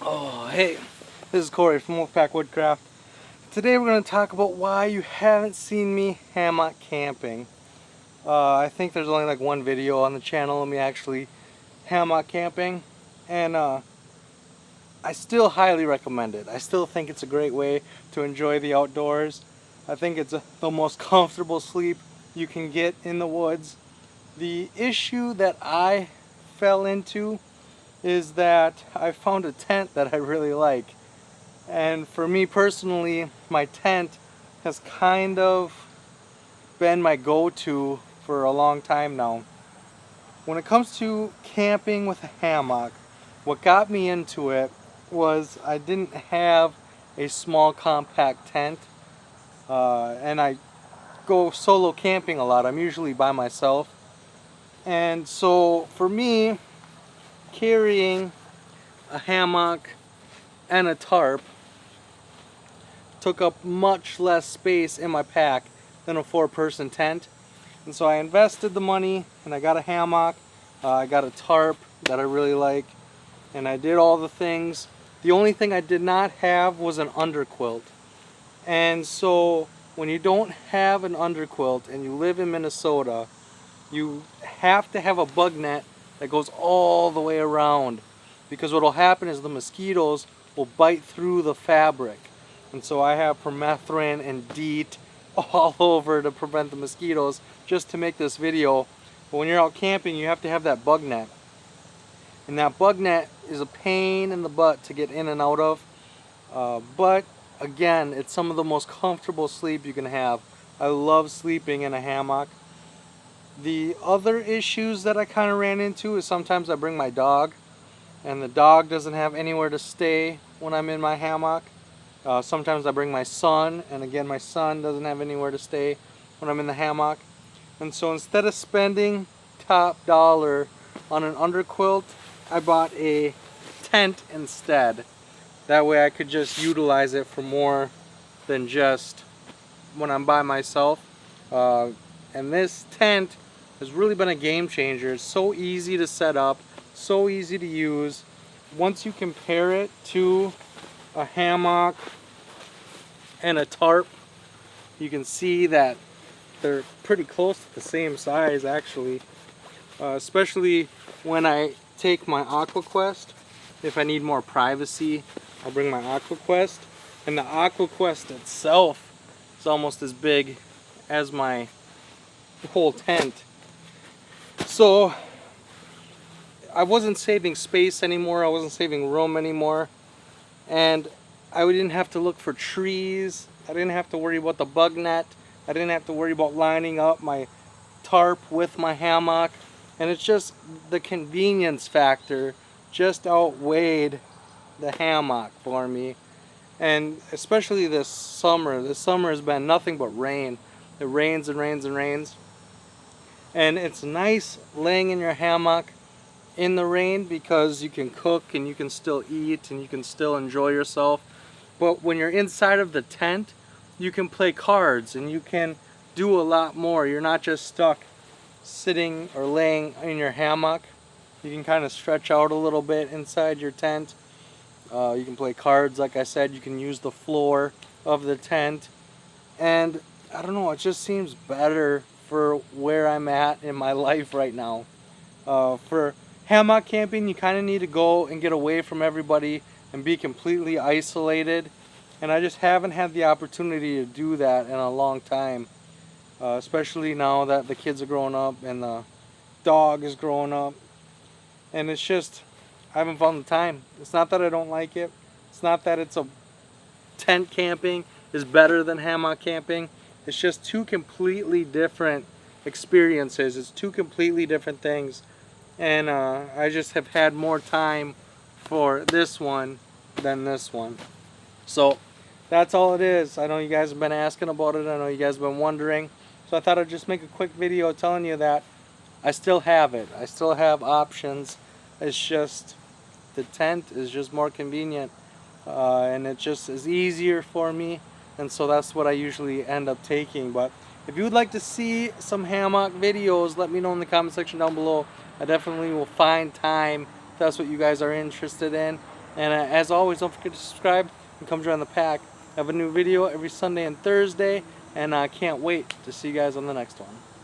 Oh, hey, this is Corey from Woodcraft. Today we're going to talk about why you haven't seen me hammock camping. I think there's only like one video on the channel of me actually hammock camping, and I still highly recommend it. I still think it's a great way to enjoy the outdoors. I think it's the most comfortable sleep you can get in the woods. The issue that I fell into is that I found a tent that I really like. And for me personally, my tent has kind of been my go-to for a long time now. When it comes to camping with a hammock, what got me into it was I didn't have a small compact tent, and I go solo camping a lot. I'm usually by myself. And so for me, carrying a hammock and a tarp took up much less space in my pack than a 4-person tent. And so I invested the money and I got a hammock, I got a tarp that I really like, and I did all the things. The only thing I did not have was an underquilt. And so when you don't have an underquilt and you live in Minnesota, you have to have a bug net that goes all the way around, because what will happen is the mosquitoes will bite through the fabric. And so I have permethrin and DEET all over to prevent the mosquitoes just to make this video. But when you're out camping, you have to have that bug net. And that bug net is a pain in the butt to get in and out of. But again, it's some of the most comfortable sleep you can have. I love sleeping in a hammock. The other issues that I kind of ran into is sometimes I bring my dog, and the dog doesn't have anywhere to stay when I'm in my hammock. Sometimes I bring my son, and again my son doesn't have anywhere to stay when I'm in the hammock. And so instead of spending top dollar on an underquilt, I bought a tent instead. That way I could just utilize it for more than just when I'm by myself. And this tent has really been a game changer. It's so easy to set up, so easy to use. Once you compare it to a hammock and a tarp, you can see that they're pretty close to the same size actually. Especially when I take my AquaQuest. If I need more privacy, I'll bring my AquaQuest. And the AquaQuest itself is almost as big as my whole tent. So I wasn't saving space anymore, I wasn't saving room anymore, and I didn't have to look for trees, I didn't have to worry about the bug net, I didn't have to worry about lining up my tarp with my hammock, and it's just the convenience factor just outweighed the hammock for me. And especially this summer has been nothing but rain. It rains and rains and rains. And it's nice laying in your hammock in the rain because you can cook and you can still eat and you can still enjoy yourself. But when you're inside of the tent, you can play cards and you can do a lot more. You're not just stuck sitting or laying in your hammock. You can kind of stretch out a little bit inside your tent. You can play cards, like I said. You can use the floor of the tent. And I don't know, it just seems better for where I'm at in my life right now. For hammock camping, you kind of need to go and get away from everybody and be completely isolated. And I just haven't had the opportunity to do that in a long time. Especially now that the kids are growing up and the dog is growing up. And it's just, I haven't found the time. It's not that I don't like it. It's not that tent camping is better than hammock camping. It's just two completely different experiences. It's two completely different things. And I just have had more time for this one than this one. So that's all it is. I know you guys have been asking about it. I know you guys have been wondering. So I thought I'd just make a quick video telling you that I still have it. I still have options. It's just the tent is just more convenient. And it just is easier for me. And so that's what I usually end up taking. But if you would like to see some hammock videos, let me know in the comment section down below. I definitely will find time if that's what you guys are interested in. And as always, don't forget to subscribe and come join the pack. I have a new video every Sunday and Thursday, and I can't wait to see you guys on the next one.